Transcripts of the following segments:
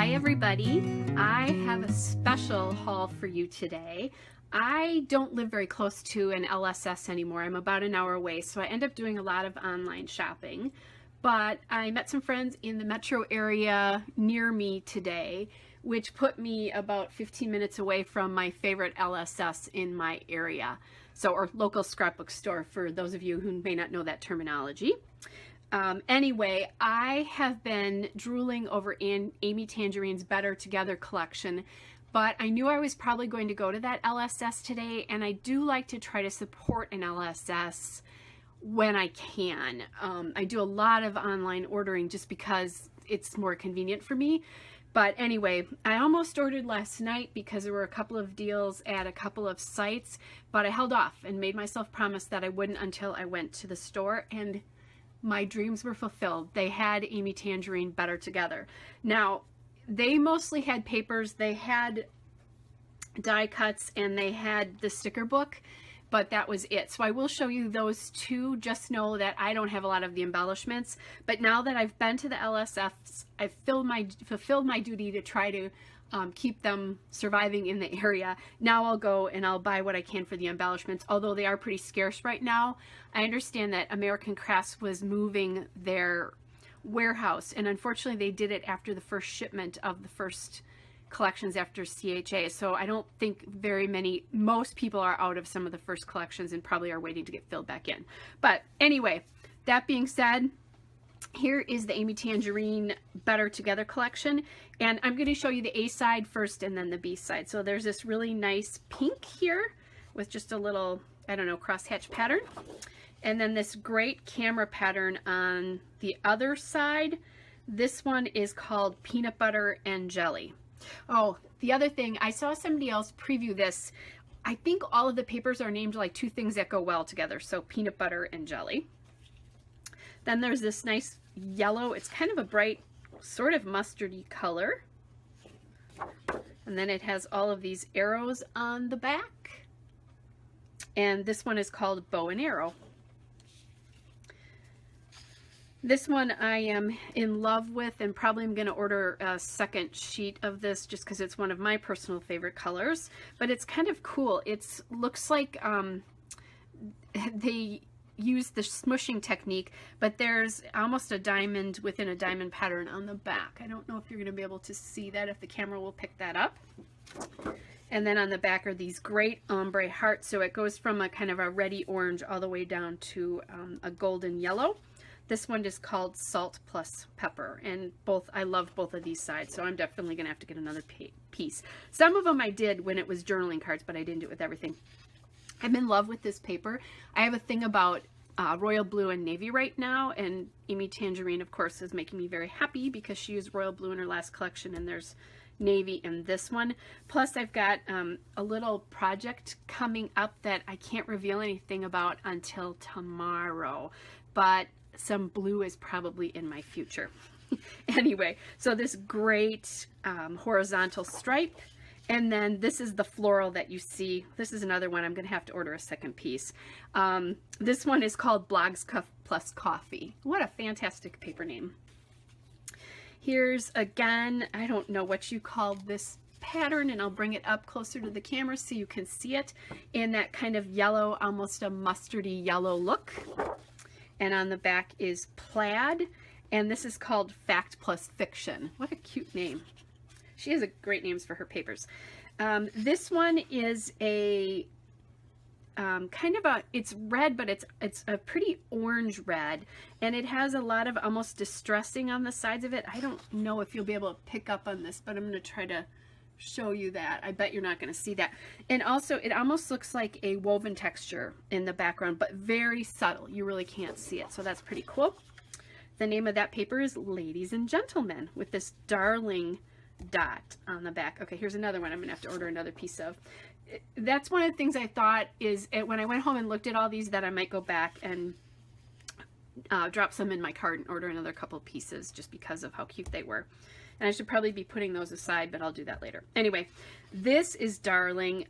Hi everybody, I have a special haul for you today. I don't live very close to an LSS anymore. I'm about an hour away, so I end up doing a lot of online shopping. But I met some friends in the metro area near me today, which put me about 15 minutes away from my favorite LSS in my area. Or local scrapbook store, for those of you who may not know that terminology. Anyway, I have been drooling over Amy Tangerine's Better Together collection, but I knew I was probably going to go to that LSS today, and I do like to try to support an LSS when I can. I do a lot of online ordering just because it's more convenient for me. But anyway, I almost ordered last night because there were a couple of deals at a couple of sites, but I held off and made myself promise that I wouldn't until I went to the store, and my dreams were fulfilled. They had Amy Tangerine Better Together. Now, they mostly had papers, they had die cuts, and they had the sticker book, but that was it. So I will show you those two. Just know that I don't have a lot of the embellishments, but now that I've been to the LSFs, I've fulfilled my duty to try to keep them surviving in the area. Now I'll go and I'll buy what I can for the embellishments, although they are pretty scarce right now. I understand that American Crafts was moving their warehouse, and unfortunately they did it after the first shipment of the first collections after CHA, so I don't think most people are out of some of the first collections and probably are waiting to get filled back in. But anyway, that being said, here is the Amy Tangerine Better Together collection, and I'm going to show you the A side first and then the B side. So there's this really nice pink here with just a little, I don't know, crosshatch pattern, and then this great camera pattern on the other side. This one is called Peanut Butter and Jelly. Oh, the other thing, I saw somebody else preview this. I think all of the papers are named like two things that go well together, so peanut butter and jelly. Then there's this nice yellow, it's kind of a bright sort of mustardy color. And then it has all of these arrows on the back. And this one is called Bow and Arrow. This one I am in love with, and probably I'm going to order a second sheet of this just because it's one of my personal favorite colors. But it's kind of cool. It looks like they use the smushing technique, but there's almost a diamond within a diamond pattern on the back. I don't know if you're going to be able to see that, if the camera will pick that up. And then on the back are these great ombre hearts. So it goes from a kind of a reddy orange all the way down to a golden yellow. This one is called Salt Plus Pepper, and I love both of these sides, so I'm definitely going to have to get another piece. Some of them I did when it was journaling cards, but I didn't do it with everything. I'm in love with this paper. I have a thing about royal blue and navy right now, and Amy Tangerine, of course, is making me very happy because she used royal blue in her last collection, and there's navy in this one. Plus, I've got a little project coming up that I can't reveal anything about until tomorrow, but some blue is probably in my future. Anyway, so this great horizontal stripe, and then this is the floral that you see. This is another one. I'm going to have to order a second piece. This one is called Blogs Plus Coffee. What a fantastic paper name. Here's, again, I don't know what you call this pattern, and I'll bring it up closer to the camera so you can see it in that kind of yellow, almost a mustardy yellow look. And on the back is plaid, and this is called Fact Plus Fiction. What a cute name. She has great names for her papers. This one is a kind of it's red, but it's a pretty orange red, and it has a lot of almost distressing on the sides of it. I don't know if you'll be able to pick up on this, but I'm going to try to show you that. I bet you're not going to see that. And also, it almost looks like a woven texture in the background, but very subtle. You really can't see it, so that's pretty cool. The name of that paper is Ladies and Gentlemen, with this darling dot on the back. Okay, here's another one I'm going to have to order another piece of. That's one of the things I thought is, when I went home and looked at all these, that I might go back and drop some in my cart and order another couple pieces just because of how cute they were. And I should probably be putting those aside, but I'll do that later. Anyway, this is darling.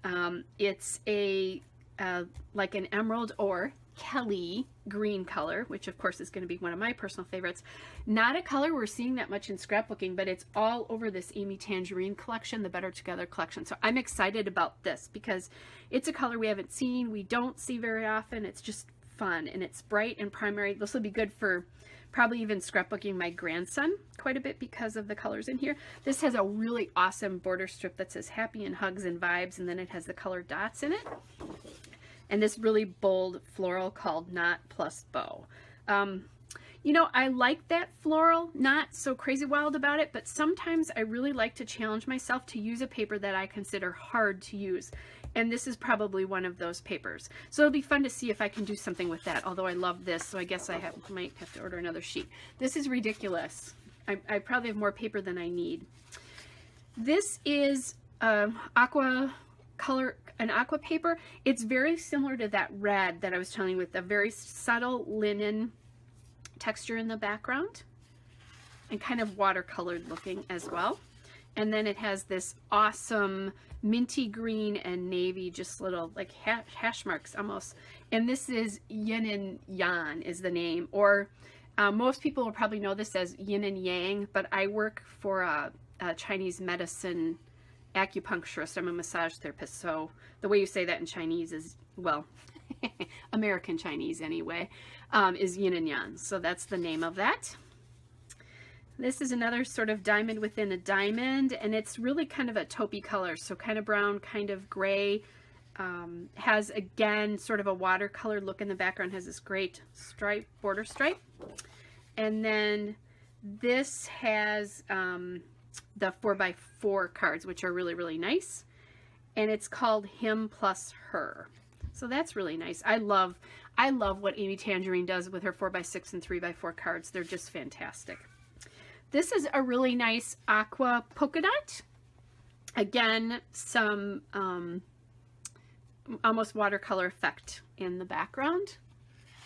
It's like an emerald, or Kelly green color, which of course is going to be one of my personal favorites. Not a color we're seeing that much in scrapbooking, but it's all over this Amy Tangerine collection, the Better Together collection. So I'm excited about this because it's a color we haven't seen, we don't see very often. It's just fun and it's bright and primary. This will be good for probably even scrapbooking my grandson quite a bit because of the colors in here. This has a really awesome border strip that says happy and hugs and vibes, and then it has the colored dots in it. And this really bold floral called Knot Plus Bow. You know, I like that floral, not so crazy wild about it, but sometimes I really like to challenge myself to use a paper that I consider hard to use. And this is probably one of those papers. So it'll be fun to see if I can do something with that, although I love this, so I guess I might have to order another sheet. This is ridiculous. I probably have more paper than I need. This is aqua paper. It's very similar to that red that I was telling you, with a very subtle linen texture in the background and kind of watercolored looking as well. And then it has this awesome minty green and navy, just little like hash marks almost. And this is Yin and Yang is the name, or most people will probably know this as Yin and Yang, but I work for a Chinese medicine acupuncturist. I'm a massage therapist, so the way you say that in Chinese is, well, American Chinese anyway, is Yin and Yang. So that's the name of that. This is another sort of diamond within a diamond, and it's really kind of a taupey color, so kind of brown, kind of gray. Has, again, sort of a watercolor look in the background, has this great stripe, border stripe. And then this has the 4x4 cards, which are really, really nice. And it's called Him Plus Her. So that's really nice. I love what Amy Tangerine does with her 4x6 and 3x4 cards. They're just fantastic. This is a really nice aqua polka dot. Again, some almost watercolor effect in the background.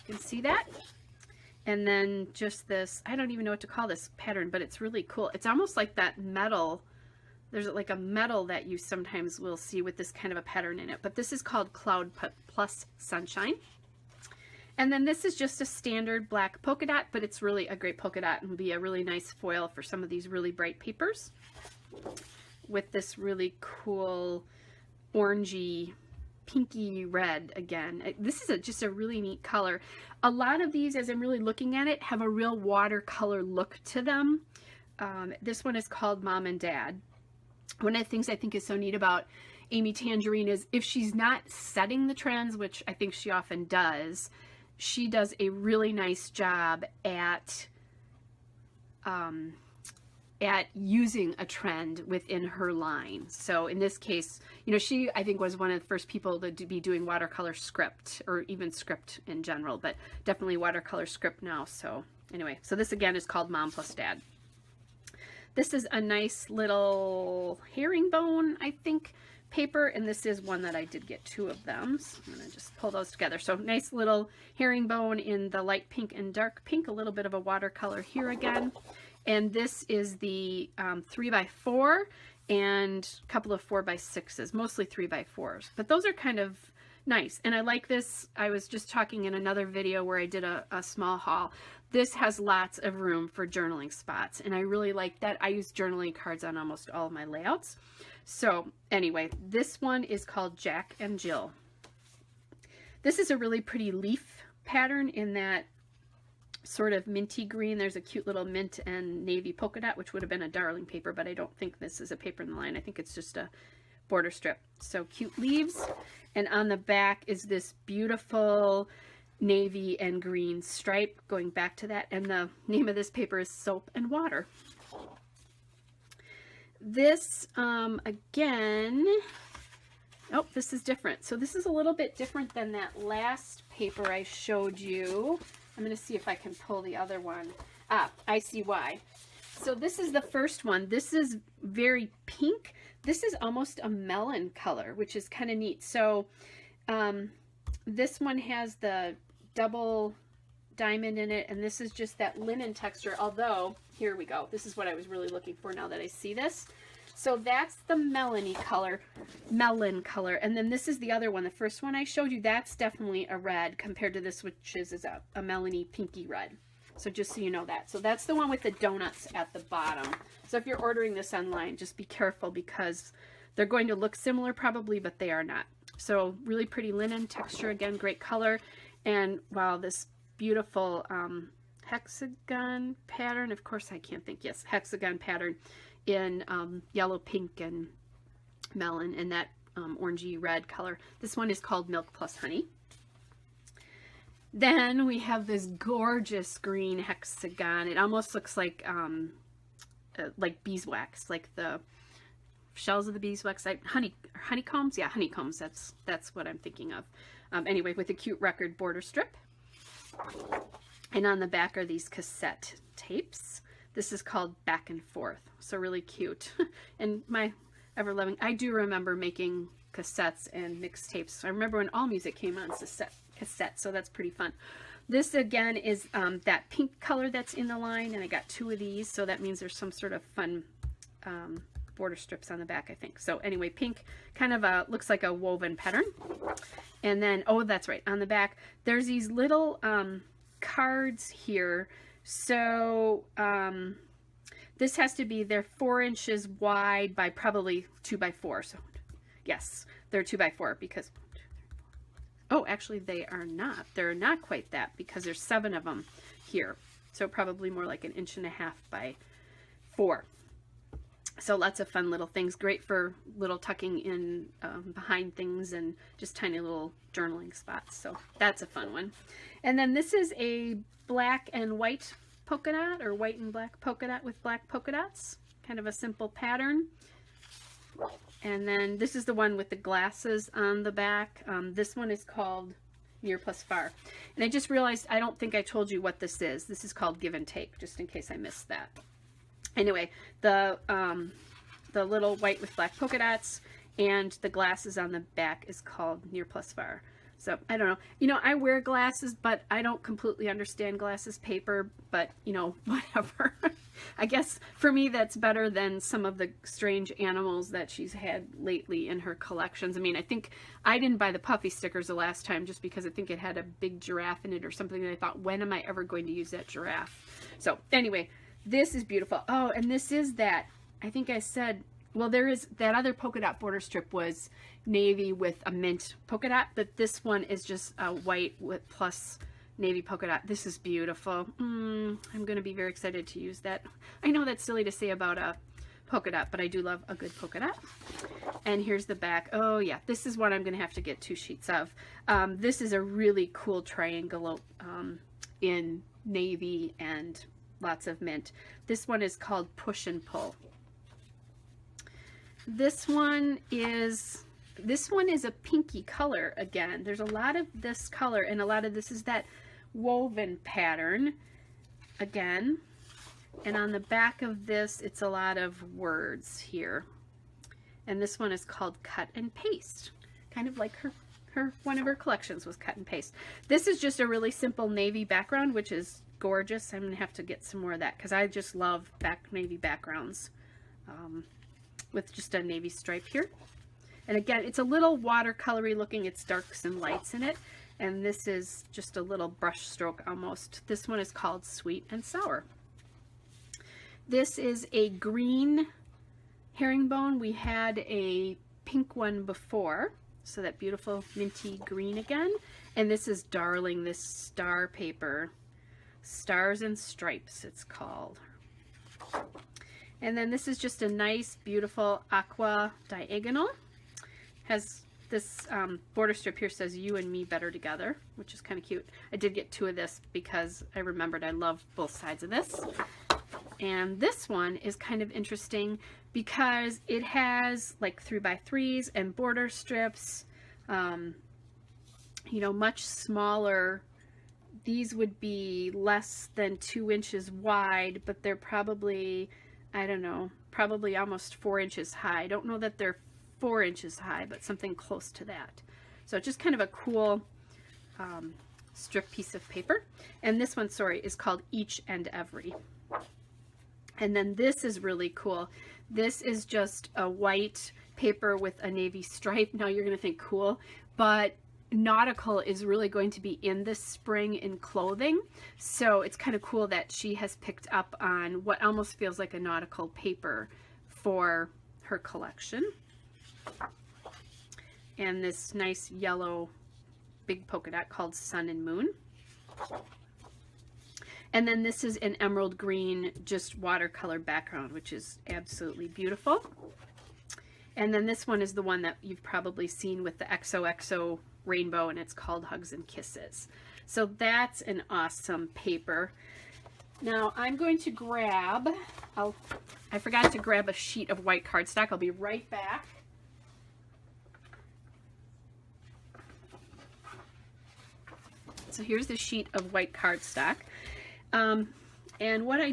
You can see that. And then just this, I don't even know what to call this pattern, but it's really cool. It's almost like that metal. There's like a metal that you sometimes will see with this kind of a pattern in it. But this is called Cloud Plus Sunshine. And then this is just a standard black polka dot, but it's really a great polka dot and will be a really nice foil for some of these really bright papers with this really cool orangey, pinky red again. This is just a really neat color. A lot of these, as I'm really looking at it, have a real watercolor look to them. This one is called Mom and Dad. One of the things I think is so neat about Amy Tangerine is if she's not setting the trends, which I think she often does, she does a really nice job at using a trend within her line. So in this case, you know, she, I think, was one of the first people to be doing watercolor script, or even script in general, but definitely watercolor script now. So anyway, so this again is called Mom Plus Dad. This is a nice little herringbone, I think, paper, and this is one that I did get 2 of them, so I'm going to just pull those together. So nice little herringbone in the light pink and dark pink, a little bit of a watercolor here again. And this is the 3x4 and a couple of 4x6s, mostly 3x4s, but those are kind of nice. And I like this. I was just talking in another video where I did a small haul. This has lots of room for journaling spots, and I really like that. I use journaling cards on almost all of my layouts. So anyway, this one is called Jack and Jill. This is a really pretty leaf pattern in that sort of minty green. There's a cute little mint and navy polka dot, which would have been a darling paper, but I don't think this is a paper in the line. I think it's just a border strip. So cute leaves. And on the back is this beautiful navy and green stripe going back to that. And the name of this paper is Soap and Water. This, again, oh, this is different. So this is a little bit different than that last paper I showed you. I'm going to see if I can pull the other one. Ah, I see why. So this is the first one. This is very pink. This is almost a melon color, which is kind of neat. So this one has the double diamond in it, and this is just that linen texture, although here we go. This is what I was really looking for now that I see this. So that's the melon color. And then this is the other one. The first one I showed you, that's definitely a red compared to this, which is a melony pinky red. So just so you know that. So that's the one with the donuts at the bottom. So if you're ordering this online, just be careful because they're going to look similar probably, but they are not. So really pretty linen texture, again, great color. And wow, this beautiful hexagon pattern. Of course I can't think. Yes, hexagon pattern in yellow, pink, and melon, and that orangey red color. This one is called Milk Plus Honey. Then we have this gorgeous green hexagon. It almost looks like beeswax, like the shells of the beeswax. Honeycombs? Yeah, honeycombs. That's what I'm thinking of. Anyway, with a cute record border strip. And on the back are these cassette tapes. This is called Back and Forth. So really cute. And my ever-loving, I do remember making cassettes and mixtapes. I remember when All Music came on cassette, so that's pretty fun. This again is that pink color that's in the line, and I got 2 of these, so that means there's some sort of fun border strips on the back, I think. So anyway, pink kind of looks like a woven pattern. And then, oh, that's right, on the back, there's these little cards here. So this has to be, they're 4 inches wide by probably 2 by 4. So yes, they're 2 by 4 because, oh, actually they are not. They're not quite that because there's 7 of them here. So probably more like 1.5 inches by 4. So lots of fun little things, great for little tucking in behind things and just tiny little journaling spots. So that's a fun one. And then this is a black and white polka dot, or white and black polka dot with black polka dots. Kind of a simple pattern. And then this is the one with the glasses on the back. This one is called Near Plus Far. And I just realized I don't think I told you what this is. This is called Give and Take, just in case I missed that. Anyway, the little white with black polka dots and the glasses on the back is called Near Plus Far. So I don't know. You know, I wear glasses, but I don't completely understand glasses paper, but you know, whatever. I guess for me that's better than some of the strange animals that she's had lately in her collections. I mean, I think I didn't buy the puffy stickers the last time just because I think it had a big giraffe in it or something, and I thought, when am I ever going to use that giraffe? So anyway, this is beautiful. Oh, and this is that, I think I said, well, there is that other polka dot border strip was navy with a mint polka dot, but this one is just a white with plus navy polka dot. This is beautiful. I'm going to be very excited to use that. I know that's silly to say about a polka dot, but I do love a good polka dot. And here's the back. Oh yeah, this is what I'm going to have to get 2 sheets of. This is a really cool triangle in navy and lots of mint. This one is called Push and Pull. This one is a pinky color again. There's a lot of this color, and a lot of this is that woven pattern again. And on the back of this, it's a lot of words here. And this one is called Cut and Paste, kind of like her one of her collections was cut and paste. This is just a really simple navy background, which is gorgeous. I'm gonna have to get some more of that because I just love navy backgrounds with just a navy stripe here. And again, it's a little watercolory looking. It's darks and lights in it. And this is just a little brush stroke almost. This one is called Sweet and Sour. This is a green herringbone. We had a pink one before. So that beautiful minty green again. And this is Darling, this star paper. Stars and Stripes, it's called. And then this is just a nice, beautiful aqua diagonal. Has this border strip here says You and Me Better Together, which is kind of cute. I did get 2 of this because I remembered I love both sides of this. And this one is kind of interesting because it has like 3x3s and border strips, you know, much smaller. These would be less than 2 inches wide, but they're probably, I don't know, probably almost 4 inches high. I don't know that they're 4 inches high, but something close to that. So just kind of a cool strip piece of paper. And this one, sorry, is called Each and Every. And then this is really cool. This is just a white paper with a navy stripe. Now you're going to think cool, but nautical is really going to be in this spring in clothing. So it's kind of cool that she has picked up on what almost feels like a nautical paper for her collection. And this nice yellow big polka dot called Sun and Moon. And then this is an emerald green, just watercolor background, which is absolutely beautiful. And then this one is the one that you've probably seen with the XOXO rainbow, and it's called Hugs and Kisses. So that's an awesome paper. Now I'm going to grab, I forgot to grab a sheet of white cardstock. I'll be right back. So here's the sheet of white cardstock. And what I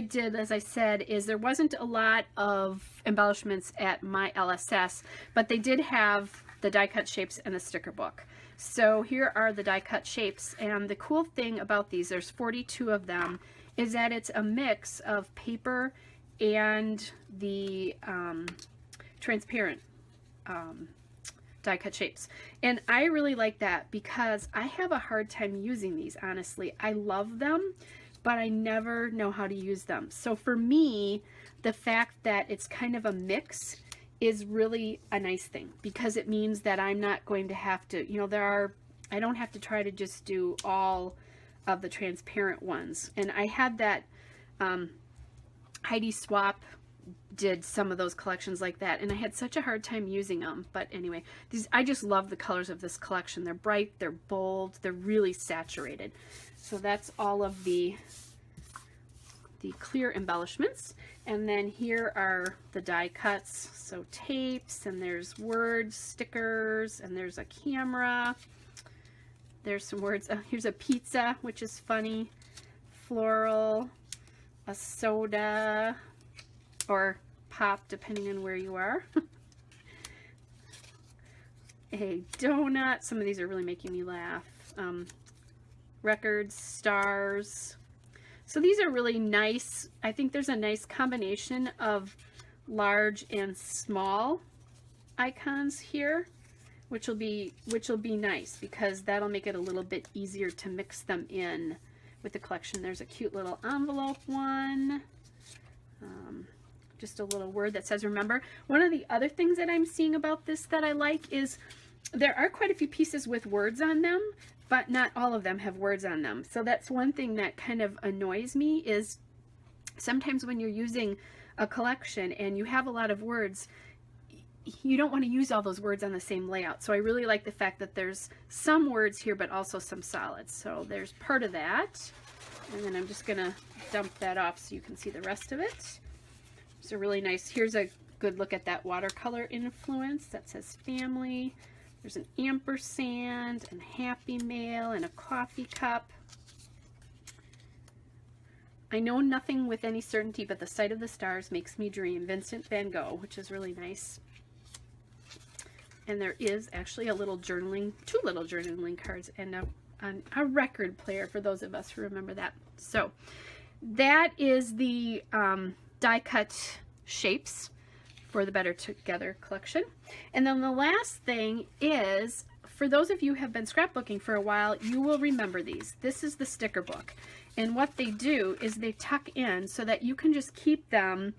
did, as I said, is there wasn't a lot of embellishments at my LSS, but they did have the die cut shapes and the sticker book. So here are the die cut shapes, and the cool thing about these, there's 42 of them, is that it's a mix of paper and the transparent die cut shapes. And I really like that because I have a hard time using these, honestly. I love them, but I never know how to use them. So for me, the fact that it's kind of a mix is really a nice thing, because it means that I'm not going to have to, you know, I don't have to try to just do all of the transparent ones. And I had that, Heidi Swap did some of those collections like that, and I had such a hard time using them. But anyway, I just love the colors of this collection. They're bright, they're bold, they're really saturated. So that's all of the clear embellishments. And then here are the die cuts, so tapes, and there's words, stickers, and there's a camera. There's some words. Here's a pizza, which is funny, floral, a soda, or pop, depending on where you are. A donut. Some of these are really making me laugh. Records, stars. So these are really nice. I think there's a nice combination of large and small icons here, which will be nice, because that'll make it a little bit easier to mix them in with the collection. There's a cute little envelope one. Just a little word that says remember. One of the other things that I'm seeing about this that I like is there are quite a few pieces with words on them, but not all of them have words on them. So that's one thing that kind of annoys me, is sometimes when you're using a collection and you have a lot of words, you don't want to use all those words on the same layout. So I really like the fact that there's some words here, but also some solids. So there's part of that. And then I'm just going to dump that off so you can see the rest of it. It's a really nice, here's a good look at that watercolor influence that says family. There's an ampersand and Happy Mail and a coffee cup. I know nothing with any certainty, but the sight of the stars makes me dream. Vincent van Gogh, which is really nice. And there is actually a little journaling, two little journaling cards, and a record player for those of us who remember that. So that is the die cut shapes for the Better Together collection. And then the last thing is, for those of you who have been scrapbooking for a while, you will remember these. This is the sticker book. And what they do is they tuck in so that you can just keep them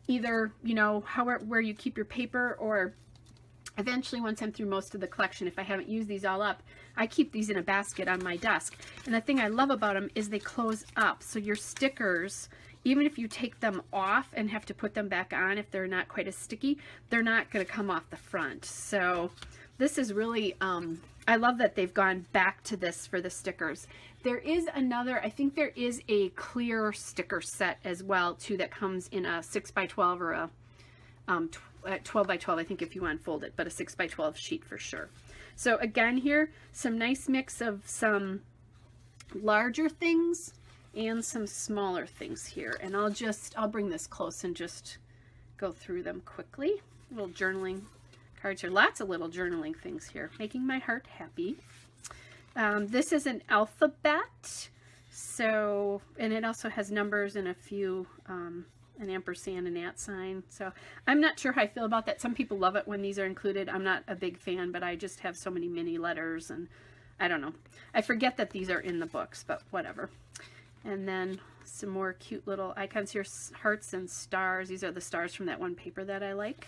either, you know, where you keep your paper, or eventually once I'm through most of the collection, if I haven't used these all up, I keep these in a basket on my desk. And the thing I love about them is they close up. So your stickers, even if you take them off and have to put them back on if they're not quite as sticky, they're not going to come off the front. So this is really, I love that they've gone back to this for the stickers. There is another, I think there is a clear sticker set as well too that comes in a 6x12 or a 12x12, I think, if you unfold it, but a 6x12 sheet for sure. So again here, some nice mix of some larger things and some smaller things here. And I'll bring this close and just go through them quickly. Little journaling cards here. Lots of little journaling things here, making my heart happy. This is an alphabet. So, and it also has numbers and a few an ampersand and @ sign. So I'm not sure how I feel about that. Some people love it when these are included. I'm not a big fan, but I just have so many mini letters, and I don't know. I forget that these are in the books, but whatever. And then some more cute little icons here, hearts and stars. These are the stars from that one paper that I like.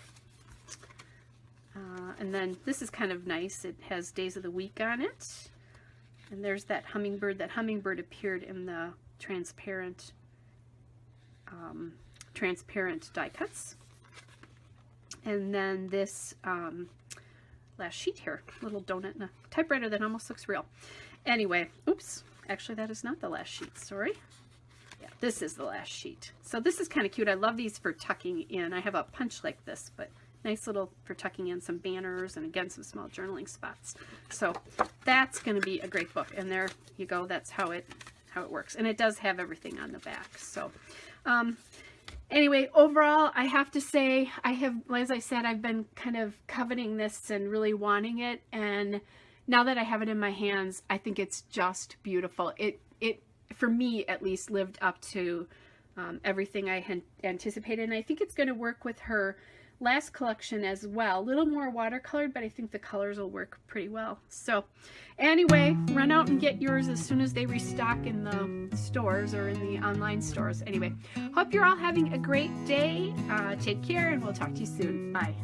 And then this is kind of nice. It has days of the week on it. And there's that hummingbird. That hummingbird appeared in the transparent die cuts. And then this last sheet here, little donut and a typewriter that almost looks real. Anyway, oops, actually that is not the last sheet, sorry. Yeah, this is the last sheet. So this is kind of cute. I love these for tucking in. I have a punch like this, but nice little for tucking in some banners and again some small journaling spots. So that's going to be a great book. And there you go. That's how it works. And it does have everything on the back. So anyway, overall, I have to say, as I said, I've been kind of coveting this and really wanting it. And now that I have it in my hands, I think it's just beautiful. It for me, at least, lived up to everything I had anticipated. And I think it's going to work with her last collection as well. A little more watercolored, but I think the colors will work pretty well. So anyway, run out and get yours as soon as they restock in the stores or in the online stores. Anyway, hope you're all having a great day. Take care, and we'll talk to you soon. Bye.